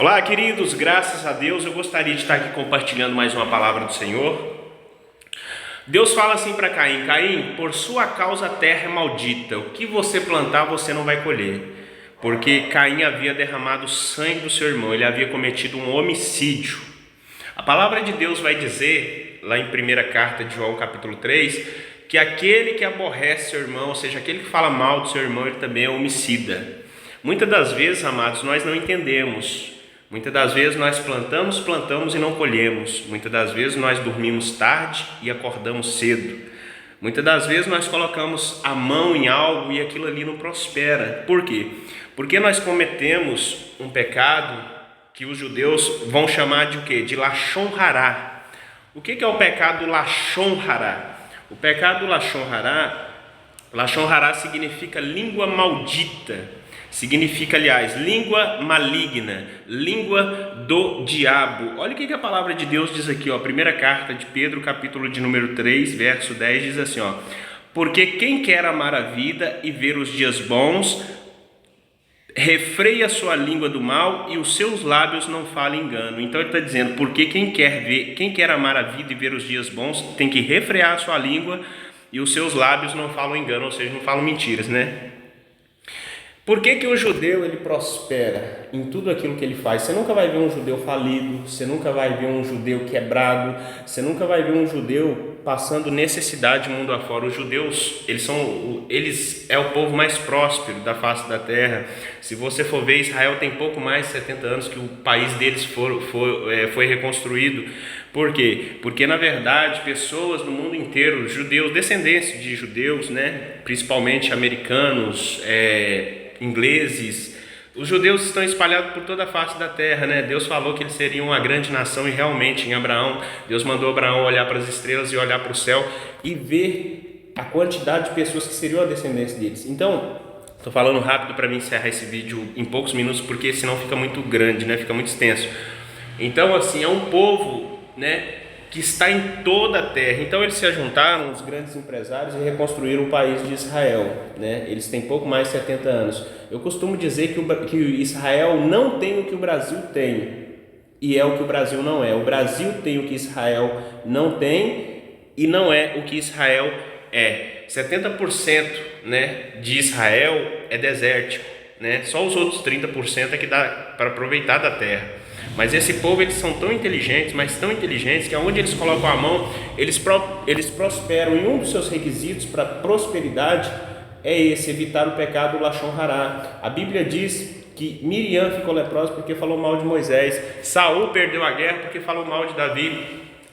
Olá, queridos, graças a Deus, eu gostaria de estar aqui compartilhando mais uma palavra do Senhor. Deus fala assim para Caim: Caim, por sua causa a terra é maldita, o que você plantar você não vai colher. Porque Caim havia derramado o sangue do seu irmão, ele havia cometido um homicídio. A palavra de Deus vai dizer, lá em 1ª carta de João capítulo 3, que aquele que aborrece seu irmão, ou seja, aquele que fala mal do seu irmão, ele também é homicida. Muitas das vezes, amados, nós não entendemos. Muitas das vezes nós plantamos e não colhemos. Muitas das vezes nós dormimos tarde e acordamos cedo. Muitas das vezes nós colocamos a mão em algo e aquilo ali não prospera. Por quê? Porque nós cometemos um pecado que os judeus vão chamar de o quê? De Lashon Hará. O que é o pecado Lashon Hará? O pecado Lashon Hará significa língua maldita. Significa, aliás, língua maligna, língua do diabo. Olha o que a palavra de Deus diz aqui, ó. 1ª carta de Pedro, capítulo de número 3, verso 10, diz assim, ó: porque quem quer amar a vida e ver os dias bons, refreia a sua língua do mal e os seus lábios não falem engano. Então ele está dizendo, porque quem quer amar a vida e ver os dias bons, tem que refrear a sua língua e os seus lábios não falam engano, ou seja, não falam mentiras, né? Por que o judeu ele prospera em tudo aquilo que ele faz? Você nunca vai ver um judeu falido, você nunca vai ver um judeu quebrado, você nunca vai ver um judeu passando necessidade mundo afora. Os judeus, eles é o povo mais próspero da face da terra. Se você for ver, Israel tem pouco mais de 70 anos que o país deles foi reconstruído. Por quê? Porque na verdade pessoas do mundo inteiro, judeus, descendentes de judeus, né, principalmente americanos, ingleses, os judeus estão espalhados por toda a face da terra, né? Deus falou que eles seriam uma grande nação e realmente em Abraão, Deus mandou Abraão olhar para as estrelas e olhar para o céu e ver a quantidade de pessoas que seriam a descendência deles. Então, estou falando rápido para mim encerrar esse vídeo em poucos minutos, porque senão fica muito grande, né? Fica muito extenso. Então, assim, é um povo, né, que está em toda a terra. Então eles se ajuntaram, os grandes empresários, e reconstruíram o país de Israel, né? Eles têm pouco mais de 70 anos. Eu costumo dizer que Israel não tem o que o Brasil tem, e é o que o Brasil não é. O Brasil tem o que Israel não tem e não é o que Israel é. 70%, né, de Israel é desértico, né? Só os outros 30% é que dá para aproveitar da terra. Mas esse povo, eles são tão inteligentes, mas tão inteligentes, que aonde eles colocam a mão, eles prosperam. E um dos seus requisitos para prosperidade é esse: evitar o pecado Lashon Hará. A Bíblia diz que Miriam ficou leprosa porque falou mal de Moisés, Saul perdeu a guerra porque falou mal de Davi.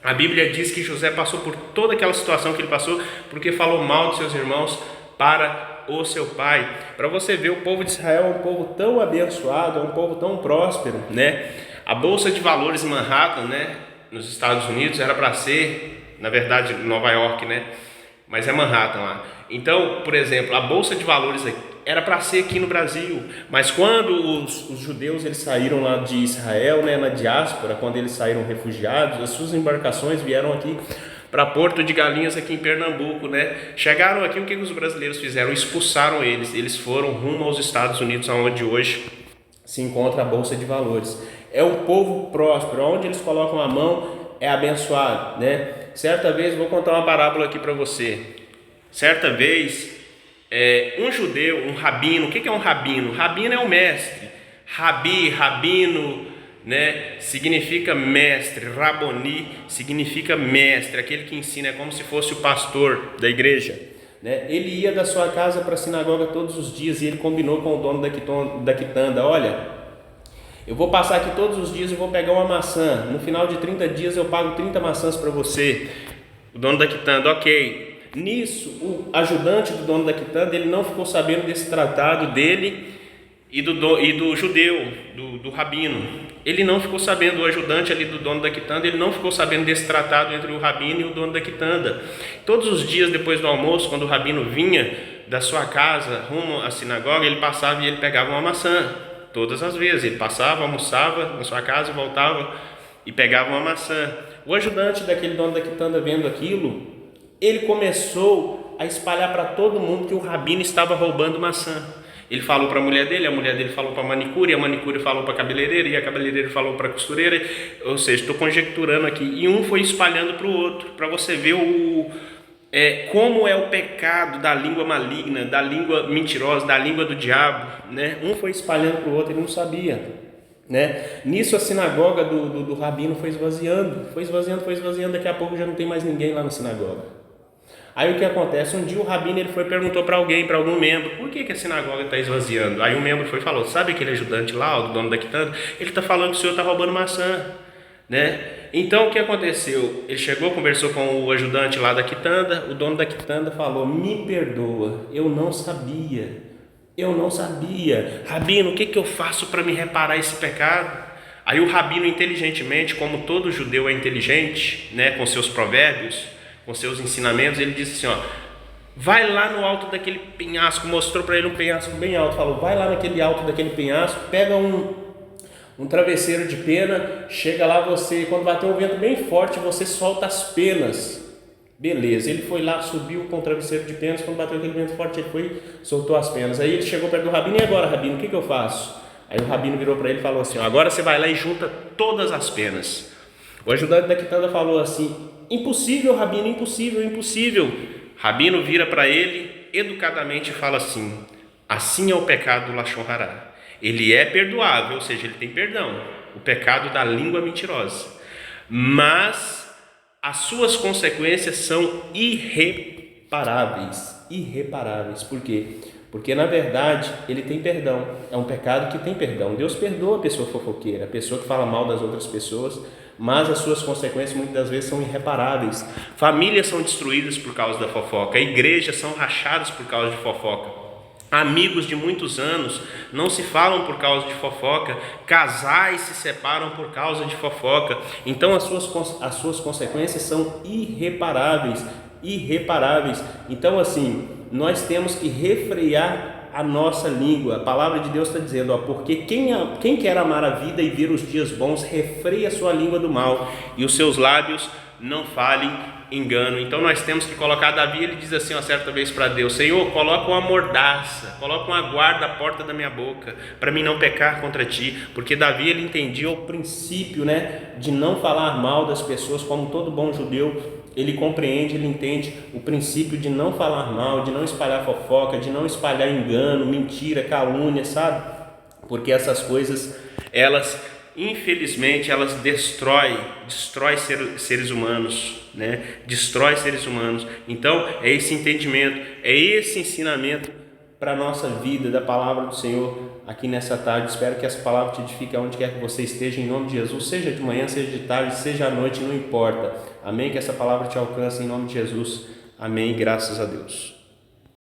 A Bíblia diz que José passou por toda aquela situação que ele passou porque falou mal de seus irmãos para o seu pai. Para você ver, o povo de Israel é um povo tão abençoado, é um povo tão próspero, né? A Bolsa de Valores em Manhattan, né, nos Estados Unidos, era para ser, na verdade, Nova York, né, mas é Manhattan lá. Então, por exemplo, a Bolsa de Valores era para ser aqui no Brasil, mas quando os judeus eles saíram lá de Israel, né, na diáspora, quando eles saíram refugiados, as suas embarcações vieram aqui para Porto de Galinhas, aqui em Pernambuco, né? Chegaram aqui, o que os brasileiros fizeram? Expulsaram eles foram rumo aos Estados Unidos, onde hoje se encontra a Bolsa de Valores. É um povo próspero, onde eles colocam a mão é abençoado, né? Certa vez, vou contar uma parábola aqui para você. Certa vez, um judeu, um rabino, o que é um rabino? Rabino é um mestre. Rabino, né, significa mestre. Raboni significa mestre, aquele que ensina, é como se fosse o pastor da igreja, né? Ele ia da sua casa para a sinagoga todos os dias e ele combinou com o dono da quitanda: olha, eu vou passar aqui todos os dias e vou pegar uma maçã, no final de 30 dias eu pago 30 maçãs para você. O dono da quitanda, ok. Nisso, o ajudante do dono da quitanda, ele não ficou sabendo desse tratado dele e do judeu, do rabino. Ele não ficou sabendo, o ajudante ali do dono da quitanda, ele não ficou sabendo desse tratado entre o rabino e o dono da quitanda. Todos os dias depois do almoço, quando o rabino vinha da sua casa rumo à sinagoga, ele passava e ele pegava uma maçã. Todas as vezes, ele passava, almoçava na sua casa, voltava e pegava uma maçã. O ajudante daquele dono da quitanda, vendo aquilo, ele começou a espalhar para todo mundo que o rabino estava roubando maçã. Ele falou para a mulher dele falou para a manicure falou para a cabeleireira, e a cabeleireira falou para a costureira. Ou seja, estou conjecturando aqui. E um foi espalhando para o outro, para você ver como é o pecado da língua maligna, da língua mentirosa, da língua do diabo, né? Um foi espalhando para o outro, ele não sabia, né? Nisso a sinagoga do rabino foi esvaziando, daqui a pouco já não tem mais ninguém lá na sinagoga. Aí o que acontece? Um dia o rabino ele foi e perguntou para algum membro, por que a sinagoga está esvaziando? Aí o membro foi e falou, sabe aquele ajudante lá, o dono da quitanda? Ele está falando que o senhor está roubando maçã, né? Então o que aconteceu? Ele chegou, conversou com o ajudante lá da quitanda, o dono da quitanda falou, me perdoa, eu não sabia, rabino, o que eu faço para me reparar esse pecado? Aí o rabino inteligentemente, como todo judeu é inteligente, né, com seus provérbios, com seus ensinamentos, ele disse assim, vai lá no alto daquele penhasco, mostrou para ele um penhasco bem alto, falou, vai lá naquele alto daquele penhasco, pega um travesseiro de pena, chega lá você, quando bater um vento bem forte, você solta as penas. Beleza, ele foi lá, subiu com o travesseiro de penas, quando bateu aquele vento forte, ele foi, soltou as penas. Aí ele chegou perto do rabino, e agora, rabino, o que eu faço? Aí o rabino virou para ele e falou assim, agora você vai lá e junta todas as penas. O ajudante da quitanda falou assim, impossível, rabino, impossível. Rabino vira para ele educadamente e fala assim é o pecado do Lashon Hará. Ele é perdoável, ou seja, ele tem perdão, o pecado da língua mentirosa, mas as suas consequências são irreparáveis. Por quê? Porque na verdade ele tem perdão, é um pecado que tem perdão. Deus perdoa a pessoa fofoqueira, a pessoa que fala mal das outras pessoas, mas as suas consequências muitas das vezes são irreparáveis. Famílias são destruídas por causa da fofoca, igrejas são rachadas por causa de fofoca. Amigos de muitos anos não se falam por causa de fofoca, casais se separam por causa de fofoca. Então as suas consequências são irreparáveis. Então assim, nós temos que refrear a nossa língua. A palavra de Deus está dizendo, porque quem quer amar a vida e ver os dias bons, refreia a sua língua do mal e os seus lábios não falem engano. Então nós temos que colocar, Davi ele diz assim uma certa vez para Deus, Senhor, coloca uma mordaça, coloca uma guarda à porta da minha boca, para mim não pecar contra ti, porque Davi ele entendia o princípio, né, de não falar mal das pessoas, como todo bom judeu, ele compreende, ele entende o princípio de não falar mal, de não espalhar fofoca, de não espalhar engano, mentira, calúnia, sabe? Porque essas coisas, infelizmente, elas destrói seres humanos, né? Destrói seres humanos. Então, é esse entendimento, é esse ensinamento para a nossa vida, da palavra do Senhor aqui nessa tarde. Espero que essa palavra te edifique aonde quer que você esteja, em nome de Jesus, seja de manhã, seja de tarde, seja à noite, não importa. Amém? Que essa palavra te alcance em nome de Jesus. Amém. Graças a Deus.